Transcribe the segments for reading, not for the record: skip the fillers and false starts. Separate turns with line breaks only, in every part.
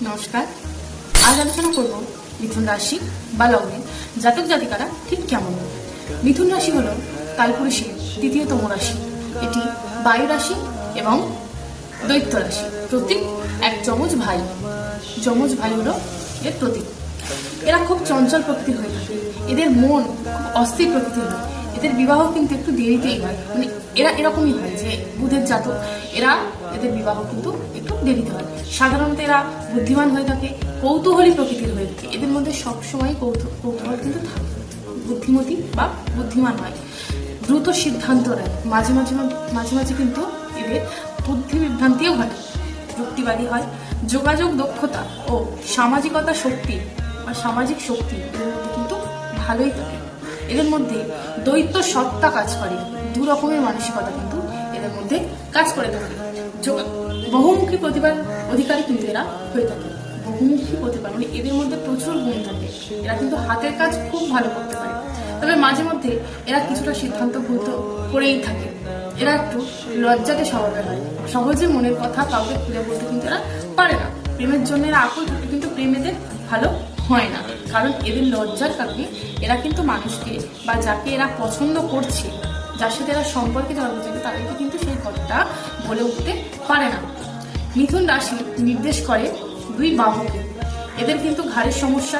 নমস্কার। আজ আলোচনা করব মিথুন রাশি বা লগ্নের জাতক জাতিকারা ঠিক কেমন। মিথুন রাশি হলো কালপুরুষের তৃতীয়তম রাশি। এটি বায়ু রাশি এবং দৈত্য রাশি। প্রতীক এক যমজ ভাই। যমজ ভাই হলো এর প্রতীক। এরা খুব চঞ্চল প্রকৃতির হয়ে থাকে। এদের মন খুব অস্থির প্রকৃতির হয়। এদের বিবাহ কিন্তু একটু দেরিতেই হয়, মানে এরা এরকমই হয় যে বুধের জাতক, এদের বিবাহ কিন্তু একটু দেরিতে হয়। সাধারণত এরা বুদ্ধিমান হয়ে থাকে, কৌতূহলী প্রকৃতির হয়ে থাকে। এদের মধ্যে সবসময় কৌতূহল কিন্তু থাকে, বুদ্ধিমতী বা বুদ্ধিমান হয়, দ্রুত সিদ্ধান্ত নেয়। মাঝে মাঝে কিন্তু এদের বুদ্ধি বিভ্রান্তিও ঘটে। যুক্তিবাদী হয়। যোগাযোগ দক্ষতা ও সামাজিকতা শক্তি বা সামাজিক শক্তি এদের মধ্যে কিন্তু ভালোই থাকে। এদের মধ্যে দ্বৈত সত্তা কাজ করে। দু রকমের মানসিকতা কিন্তু এদের মধ্যে কাজ করে থাকে। বহুমুখী প্রতিভার অধিকারী কিন্তু এরা হয়ে থাকে। বহুমুখী প্রতিভা মানে এদের মধ্যে প্রচুর গুণ থাকে। এরা কিন্তু হাতের কাজ খুব ভালো করতে পারে। তবে মাঝে মধ্যে এরা কিছুটা সিদ্ধান্ত ভুল করেই থাকে। এরা একটু লজ্জাতে স্বভাবের হয়। সহজে মনের কথা কাউকে খুলে বলতে কিন্তু এরা পারে না। প্রেমের জন্য এরা আকুল থাকে, কিন্তু প্রেম এদের ভালো হয় না, কারণ এদের লজ্জার কারণে এরা কিন্তু মানুষকে বা যাকে এরা পছন্দ করছে, যার সাথে এরা সম্পর্কে জড়াতে চাইবে, তাদেরকে কিন্তু সেই কথাটা বলে উঠতে পারে না। মিথুন রাশি নির্দেশ করে দুই বাহুকে। এদের কিন্তু ঘাড়ের সমস্যা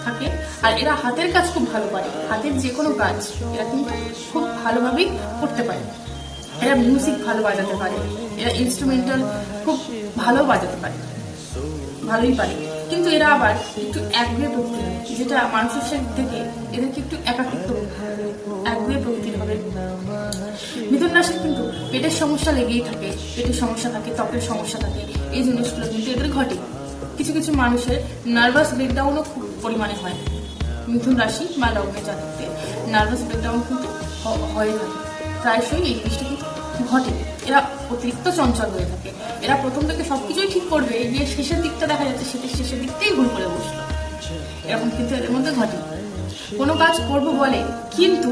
থাকে, আর এরা হাতের কাজ খুব ভালো পারে। হাতের যে কোনো কাজ এরা কিন্তু খুব ভালোভাবেই করতে পারে। এরা মিউজিক ভালো বাজাতে পারে, এরা ইনস্ট্রুমেন্টাল খুব ভালো বাজাতে পারে, ভালোই পারে। কিন্তু এরা আবার একটু একগুয়ে প্রকৃতির, যেটা মানসিক থেকে এদেরকে একটু একগুয়ে প্রকৃতির হবে। মিথুন রাশির কিন্তু পেটের সমস্যা লেগেই থাকে। পেটের সমস্যা থাকে, ত্বকের সমস্যা থাকে। এই জিনিসগুলো কিন্তু এদের ঘটে। কিছু কিছু মানুষের নার্ভাস ব্রেকডাউনও খুব পরিমাণে হয়। মিথুন রাশি বা লগ্নের জাতকদের নার্ভাস ব্রেকডাউন কিন্তু হয়ে থাকে। প্রায়শই এই জিনিসটা কিন্তু ঘটে। এরা অতিরিক্ত চঞ্চল হয়ে থাকে। এরা প্রথম থেকে সবকিছুই ঠিক করবে, গিয়ে শেষের দিকটা দেখা যাচ্ছে সেটা শেষের দিকটাই ভুল করে বসলো। এরকম কিন্তু এদের মধ্যে ঘটে। কোনো কাজ করব বলে, কিন্তু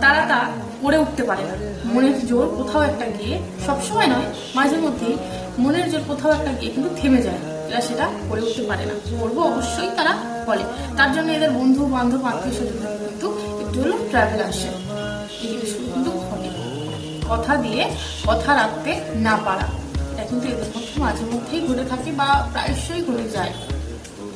তারা তা করে উঠতে পারে না। মনের জোর কোথাও একটা গিয়ে, সবসময় নয়, মাঝে মধ্যেই মনের জোর কোথাও একটা গিয়ে কিন্তু থেমে যায়। এরা সেটা করে উঠতে পারে না। করবো অবশ্যই তারা বলে। তার জন্য এদের বন্ধু বান্ধব আত্মীয় স্বজন কিন্তু একটু হলেও ট্রাভেল আসে। এই জিনিসগুলো কিন্তু ঘটে। কথা দিয়ে কথা রাখতে না পারা, এটা কিন্তু এদের মধ্যে মাঝে মধ্যেই ঘটে থাকে বা প্রায়শই ঘটে যায়।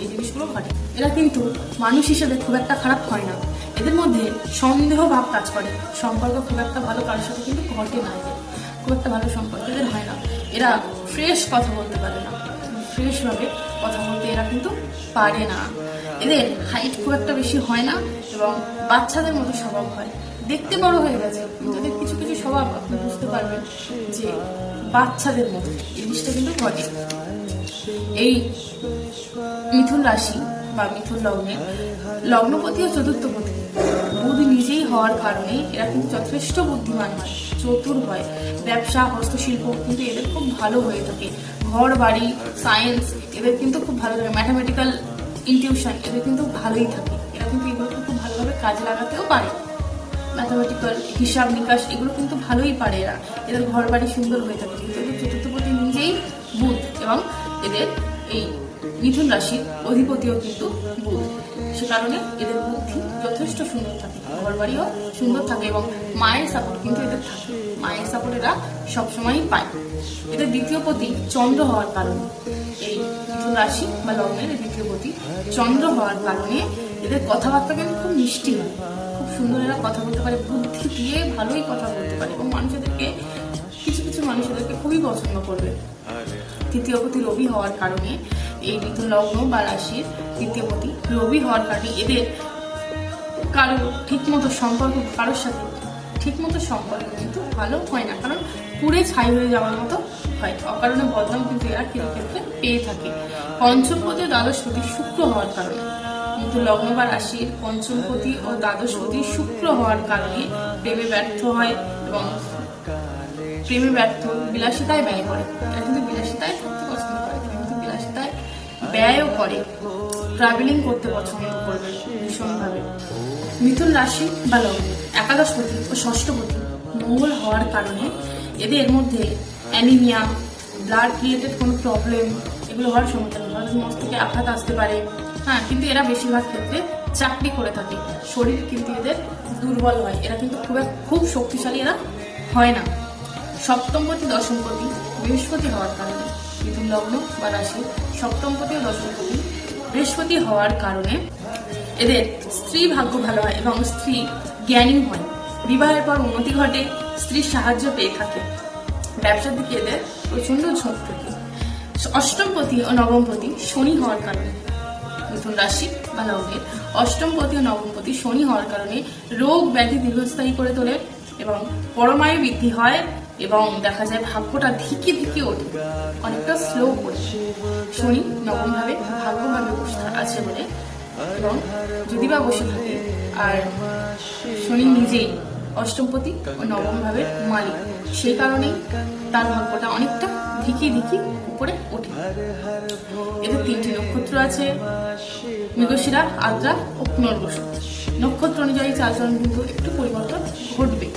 এই জিনিসগুলো ঘটে। এরা কিন্তু মানুষ হিসেবে খুব একটা খারাপ হয় না। এদের মধ্যে সন্দেহ ভাব কাজ করে। সম্পর্ক খুব একটা ভালো কারোর সাথে কিন্তু ঘটে না। এদের খুব একটা ভালো সম্পর্ক এদের হয় না। এরা ফ্রেশ কথা বলতে পারে না, ফ্রেশ ভাবে কথা বলতে এরা কিন্তু পারে না। এদের হাইট খুব একটা বেশি হয় না এবং বাচ্চাদের মতো স্বভাব হয়। দেখতে বড় হয়ে গেছে, কিন্তু এদের কিছু কিছু স্বভাব আপনি বুঝতে পারবেন যে বাচ্চাদের মতো। এই জিনিসটা কিন্তু ঘটে। এই মিথুন রাশি বা মিথুন লগ্নপতি ও চতুর্থপতি বুধ নিজেই হওয়ার কারণে এরা কিন্তু যথেষ্ট বুদ্ধিমান হয়, চতুর হয়। ব্যবসা, হস্তশিল্প কিন্তু এদের খুব ভালো হয়ে থাকে। ঘর বাড়ি, সায়েন্স এদের কিন্তু খুব ভালো থাকে। ম্যাথামেটিক্যাল ইনটিউশন এদের কিন্তু ভালোই থাকে। এরা কিন্তু এগুলোকে খুব ভালোভাবে কাজে লাগাতেও পারে। ম্যাথামেটিক্যাল হিসাব নিকাশ এগুলো কিন্তু ভালোই পারে এরা। এদের ঘর বাড়ি সুন্দর হয়ে থাকে, কিন্তু এদের চতুর্থপতি নিজেই বুধ এবং এদের এই মিথুন রাশির অধিপতিও কিন্তু বুধ। সে কারণে এদের বুদ্ধি যথেষ্ট সুন্দর থাকে, ঘর বাড়িও সুন্দর থাকে এবং মায়ের সাপোর্ট কিন্তু এদের থাকে। মায়ের সাপোর্ট এরা সবসময়ই পায়। এদের দ্বিতীয় পতি চন্দ্র হওয়ার কারণে, এই মিথুন রাশি বা লগ্নের দ্বিতীয় পতি চন্দ্র হওয়ার কারণে এদের কথাবার্তা কিন্তু খুব মিষ্টি হয়, খুব সুন্দর এরা কথা বলতে পারে, বুদ্ধি দিয়ে ভালোই কথা বলতে পারে এবং কিছু কিছু মানুষ এদেরকে খুবই পছন্দ করবে। তৃতীয় পতি রবি হওয়ার কারণে, এই মিথুন লগ্ন বা রাশির তৃতীয় পতি রবি হওয়ার কারণে এদের কারোর সাথে ঠিকমতো সম্পর্ক কিন্তু ভালো হয় না, কারণ পুরে ছাই হয়ে যাওয়ার মতো হয়। অকারণে বদনাম কিন্তু এরা ক্ষেত্রে পেয়ে থাকে। পঞ্চমপতি ও দ্বাদশপতি শুক্র হওয়ার কারণে, মিথুন লগ্ন বা রাশির পঞ্চমপতি ও দ্বাদশপতি শুক্র হওয়ার কারণে প্রেমে ব্যর্থ হয় এবং বিলাসিতায় ব্যয় করে। এরা কিন্তু বিলাসিতায় থাকতে পছন্দ করে, কিন্তু বিলাসিতায় ব্যয়ও করে। ট্রাভেলিং করতে পছন্দ করবে ভীষণভাবে। মিথুন রাশি বা লগ্ন একাদশপতি ও ষষ্ঠপতি মঙ্গল হওয়ার কারণে এদের মধ্যে অ্যানিমিয়া, ব্লাড রিলেটেড কোনো প্রবলেম এগুলো হওয়ার সম্ভাবনা মস্তকে আঘাত আসতে পারে। হ্যাঁ, কিন্তু এরা বেশিরভাগ ক্ষেত্রে চাকরি করে থাকে, শরীর কিন্তু এদের দুর্বল হয়, এরা কিন্তু খুব শক্তিশালী এরা হয় না। সপ্তমপতি দশমপতি বৃহস্পতি হওয়ার কারণে মিথুন লগ্ন বা রাশি সপ্তমপতি ও দশমপতি বৃহস্পতি হওয়ার কারণে এদের স্ত্রী ভাগ্য ভালো হয় এবং স্ত্রী জ্ঞানী হয়, বিবাহের পর উন্নতি ঘটে, স্ত্রীর সাহায্য পেয়ে থাকে, ব্যবসার দিকে এদের প্রচন্ড ঝোঁক থাকে। অষ্টমপতি ও নবমপতি শনি হওয়ার কারণে মিথুন রাশি বা লগ্নের অষ্টমপতি ও নবমপতি শনি হওয়ার কারণে রোগ ব্যাধি দীর্ঘস্থায়ী করে তোলে এবং পরমায়ু বৃদ্ধি হয় এবং দেখা যায় ভাগ্যটা ধিকে ধিকে ওঠে, অনেকটা স্লো করে। শনি নবম ভাবে ভাগ্যভাবে বসে আছে বলে, এবং যদি বা বসে থাকে আর শনি নিজেই অষ্টমপতি ও নবম ভাবের মালিক, সেই কারণেই তার ভাগ্যটা অনেকটা ধিকি ধিকি উপরে ওঠে। এদের 3টি নক্ষত্র আছে, মৃগশিরা, আদ্রা ও পুনর্বসু। নক্ষত্র অনুযায়ী চালচলন কিন্তু একটু পরিবর্তন ঘটবে।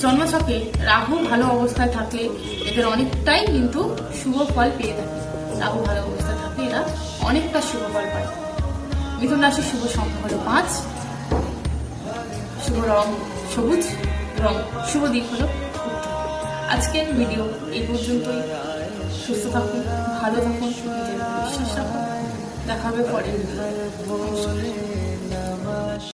জন্মছকে রাহু ভালো অবস্থায় থাকলে এদের অনেকটাই কিন্তু শুভ ফল পেয়ে থাকে। রাহু ভালো অবস্থায় থাকলে এরা অনেকটা শুভ ফল পায়। মিথুন রাশির শুভ সংখ্যা হলো 5, শুভ রং সবুজ এবং শুভ দিক হলো উত্তর। আজকের ভিডিও এই পর্যন্তই। সুস্থ থাকুন, ভালো থাকুন, নিজের বিশ্বাস রাখুন। দেখা হবে পরের ভিডিও।